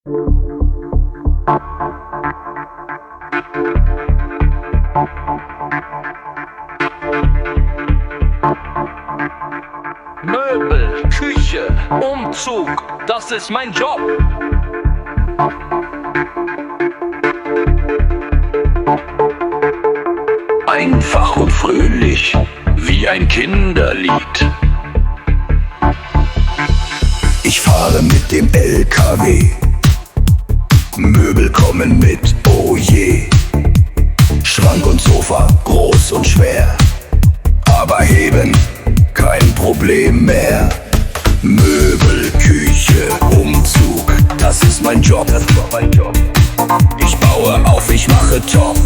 Möbel, Küche, Umzug, das ist mein Job. Einfach und fröhlich, wie ein Kinderlied. Ich fahre mit dem LKW, Möbel kommen mit, oh je. Schrank und Sofa, groß und schwer, aber heben, kein Problem mehr. Möbel, Küche, Umzug, das ist mein Job. Ich baue auf, ich mache top.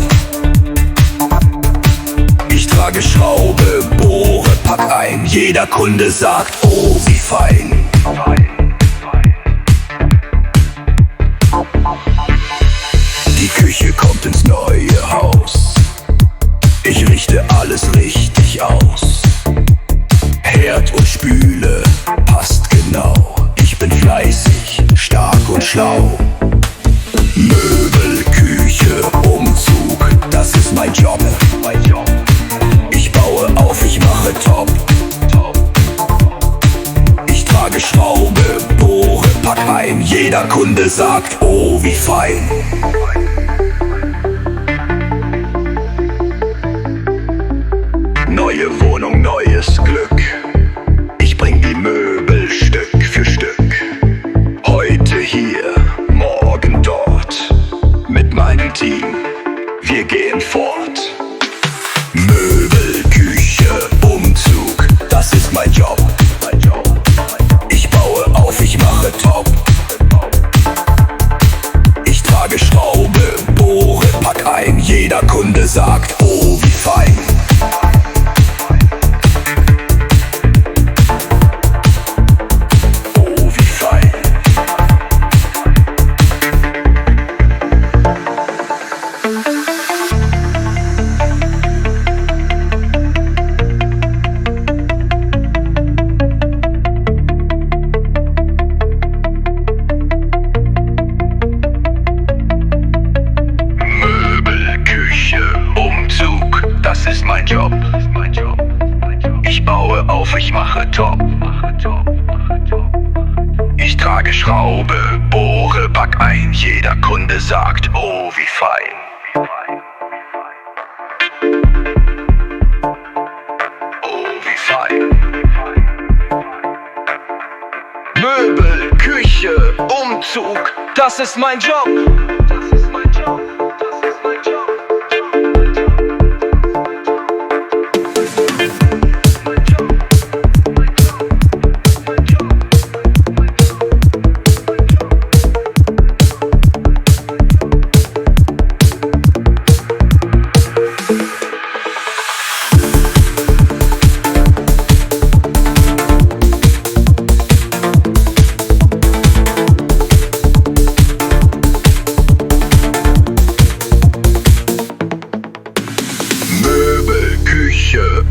Ich trage Schraube, bohre, pack ein. Jeder Kunde sagt, oh wie fein. Die Küche kommt ins neue Haus. Ich richte alles richtig aus. Herd und Spüle, passt genau. Ich bin fleißig, stark und schlau. Möbel, Küche, Umzug, das ist mein Job. Ich baue auf, ich mache top. Ich trage Schraube, bohre, pack ein. Jeder Kunde sagt, oh wie fein. Neue Wohnung, neues Glück. Ich bring die Möbel Stück für Stück. Heute hier, morgen dort. Mit meinem Team, wir gehen fort. Möbel, Küche, Umzug, das ist mein Job. Ich baue auf, ich mache top. Ich trage Schraube, bohre, pack ein. Jeder Kunde sagt, oh wie fein. Das ist mein Job. Ich baue auf, ich mache top. Ich trage Schraube, bohre, pack ein. Jeder Kunde sagt, oh wie fein. Oh wie fein. Möbel, Küche, Umzug, das ist mein Job.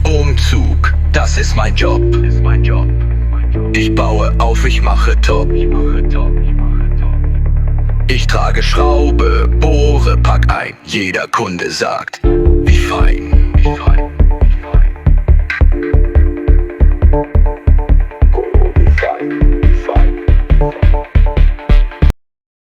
Umzug, das ist mein Job. Ich baue auf, ich mache top. Ich trage Schraube, bohre, pack ein. Jeder Kunde sagt, wie fein.